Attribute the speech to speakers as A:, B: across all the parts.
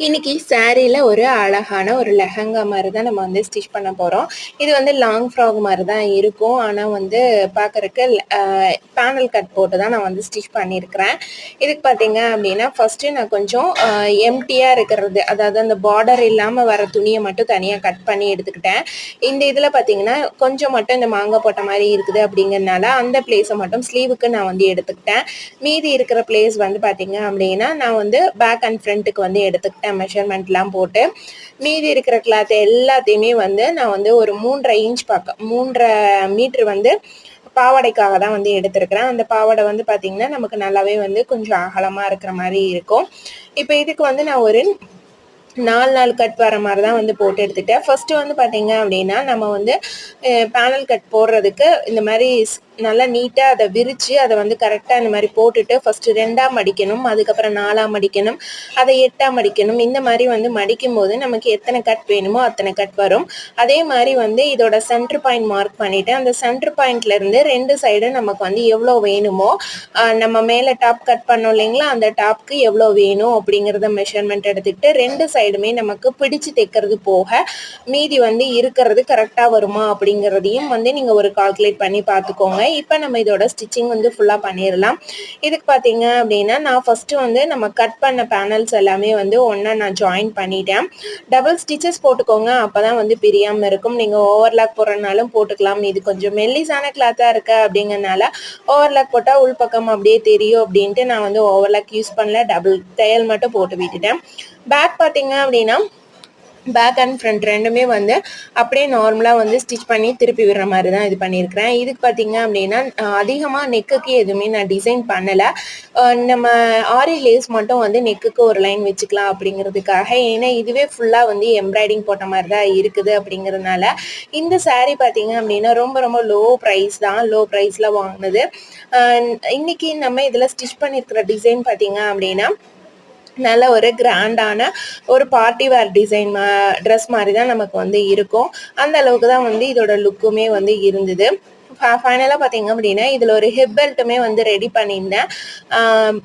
A: இன்னைக்கு சாரீல ஒரு அழகான ஒரு லெஹங்கா மாதிரி தான் நம்ம வந்து ஸ்டிச் பண்ண போகிறோம். இது வந்து லாங் ஃப்ராக் மாதிரி தான் இருக்கும். ஆனால் வந்து பார்க்குறக்கு பேனல் கட் போட்டு தான் நான் வந்து ஸ்டிச் பண்ணியிருக்கிறேன். இதுக்கு பார்த்தீங்க அப்படின்னா ஃபஸ்ட்டு நான் கொஞ்சம் எம்டியாக இருக்கிறது, அதாவது அந்த பார்டர் இல்லாமல் வர துணியை மட்டும் தனியாக கட் பண்ணி எடுத்துக்கிட்டேன். இந்த இதில் பார்த்தீங்கன்னா கொஞ்சம் மட்டும் இந்த மாங்காய் போட்ட மாதிரி இருக்குது அப்படிங்கிறதுனால அந்த பிளேஸை மட்டும் ஸ்லீவுக்கு நான் வந்து எடுத்துக்கிட்டேன். மீதி இருக்கிற பிளேஸ் வந்து பார்த்தீங்க அப்படின்னா நான் வந்து பேக் அண்ட் ஃப்ரண்ட்டுக்கு வந்து எடுத்துக்கிட்டேன் மெஷர்மெண்ட்லாம் போட்டு. மீதி இருக்கிற கிளாத் எல்லாத்தையுமே வந்து நான் வந்து ஒரு 3.5 இன்ச் பக்கம் 3.5 மீட்டர் வந்து பாவாடைக்காக தான் வந்து எடுத்திருக்கிறேன். அந்த பாவாடை வந்து பார்த்தீங்கன்னா நமக்கு நல்லாவே வந்து கொஞ்சம் அகலமாக இருக்கிற மாதிரி இருக்கும். இப்போ இதுக்கு வந்து நான் ஒரு 4 கட் வர மாதிரி தான் வந்து போட்டு எடுத்துக்கிட்டேன். ஃபர்ஸ்ட் வந்து பார்த்தீங்க அப்படின்னா நம்ம வந்து பேனல் கட் போடுறதுக்கு இந்த மாதிரி நல்லா நீட்டாக அதை விரித்து அதை வந்து கரெக்டாக இந்த மாதிரி போட்டுட்டு ஃபஸ்ட்டு 2ஆக மடிக்கணும், அதுக்கப்புறம் 4ஆக மடிக்கணும், அதை 8ஆக மடிக்கணும். இந்த மாதிரி வந்து மடிக்கும் போது நமக்கு எத்தனை கட் வேணுமோ அத்தனை கட் வரும். அதே மாதிரி வந்து இதோட சென்டர் பாயிண்ட் மார்க் பண்ணிவிட்டு அந்த சென்டர் பாயிண்ட்லேருந்து 2 சைடு நமக்கு வந்து எவ்வளோ வேணுமோ, நம்ம மேலே டாப் கட் பண்ணோம் இல்லைங்களா, அந்த டாப்க்கு எவ்வளோ வேணும் அப்படிங்கிறத மெஷர்மெண்ட் எடுத்துக்கிட்டு 2 சைடுமே நமக்கு பிடிச்சு தைக்கிறது போக மீதி வந்து இருக்கிறது கரெக்டாக வருமா அப்படிங்கிறதையும் வந்து நீங்கள் ஒரு கால்குலேட் பண்ணி பார்த்துக்கோங்க. இப்போ நம்ம இதோட ஸ்டிச்சிங் வந்து ஃபுல்லாக பண்ணிடலாம். இதுக்கு பார்த்தீங்க அப்படின்னா நான் ஃபஸ்ட்டு வந்து நம்ம கட் பண்ண பேனல்ஸ் எல்லாமே வந்து ஒன்றா நான் ஜாயின் பண்ணிட்டேன். டபுள் ஸ்டிச்சஸ் போட்டுக்கோங்க, அப்போ தான் வந்து பிரியாமல் இருக்கும். நீங்கள் ஓவர்லாக் போடுறதுனாலும் போட்டுக்கலாம். இது கொஞ்சம் மெல்லிசான கிளாத்தாக இருக்கு அப்படிங்கிறனால ஓவர்லாக் போட்டால் உள்பக்கம் அப்படியே தெரியும் அப்படின்ட்டு நான் வந்து ஓவர்லாக் யூஸ் பண்ணல, டபுள் தையல் மட்டும் போட்டு விட்டுட்டேன். பேக் பார்த்தீங்க அப்படின்னா பேக் அண்ட் ஃப்ரண்ட் ரெண்டுமே வந்து அப்படியே நார்மலாக வந்து ஸ்டிச் பண்ணி திருப்பி விடுற மாதிரி தான் இது பண்ணியிருக்கிறேன். இதுக்கு பார்த்தீங்க அப்படின்னா அதிகமாக நெக்குக்கு எதுவுமே நான் டிசைன் பண்ணலை. நம்ம ஆரி லேஸ் மட்டும் வந்து நெக்குக்கு ஒரு லைன் வச்சுக்கலாம் அப்படிங்கிறதுக்காக. ஏன்னா இதுவே ஃபுல்லாக வந்து எம்ப்ராய்டிங் போட்ட மாதிரி தான் இருக்குது அப்படிங்கிறதுனால. இந்த சாரீ பார்த்தீங்க அப்படின்னா ரொம்ப ரொம்ப லோ ப்ரைஸ் தான், லோ ப்ரைஸில் வாங்கினது. இன்றைக்கி நம்ம இதில் ஸ்டிச் பண்ணியிருக்கிற டிசைன் பார்த்தீங்க அப்படின்னா நல்ல ஒரு கிராண்டான ஒரு பார்ட்டி வேர் டிசைன் ட்ரெஸ் மாதிரி தான் நமக்கு வந்து இருக்கும். அந்த அளவுக்கு தான் வந்து இதோட லுக்குமே வந்து இருந்தது. ஃபைனலாக பார்த்தீங்க அப்படின்னா இதில் ஒரு ஹிப் பெல்ட்டுமே வந்து ரெடி பண்ணியிருந்தேன்.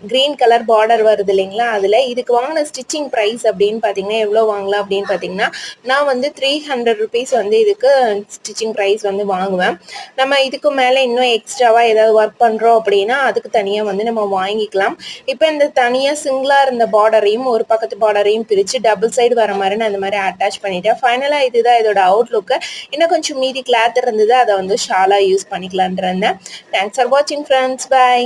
A: க்ரீன் கலர் பார்டர் வருது இல்லைங்களா, அதில் இதுக்கு வாங்கின ஸ்டிச்சிங் ப்ரைஸ் அப்படின்னு பார்த்தீங்கன்னா எவ்வளோ வாங்கலாம் அப்படின்னு பார்த்தீங்கன்னா நான் வந்து 300 ருபீஸ் வந்து இதுக்கு ஸ்டிச்சிங் ப்ரைஸ் வந்து வாங்குவேன். நம்ம இதுக்கு மேலே இன்னும் எக்ஸ்ட்ராவாக ஏதாவது ஒர்க் பண்ணுறோம் அப்படின்னா அதுக்கு தனியாக வந்து நம்ம வாங்கிக்கலாம். இப்போ இந்த தனியாக சிங்கிளாக இருந்த பார்டரையும் ஒரு பக்கத்து பார்டரையும் பிரித்து டபுள் சைடு வர மாதிரி நான் அந்த மாதிரி அட்டாச் பண்ணிட்டேன். ஃபைனலாக இதுதான் இதோட அவுட்லுக்கு. இன்னும் கொஞ்சம் மீதி கிளாத் இருந்தது, அதை வந்து ஷாலாக யூஸ் பண்ணிக்கலான் இருந்தேன். தேங்க்ஸ் ஃபார் வாட்சிங் ஃப்ரெண்ட்ஸ். பை.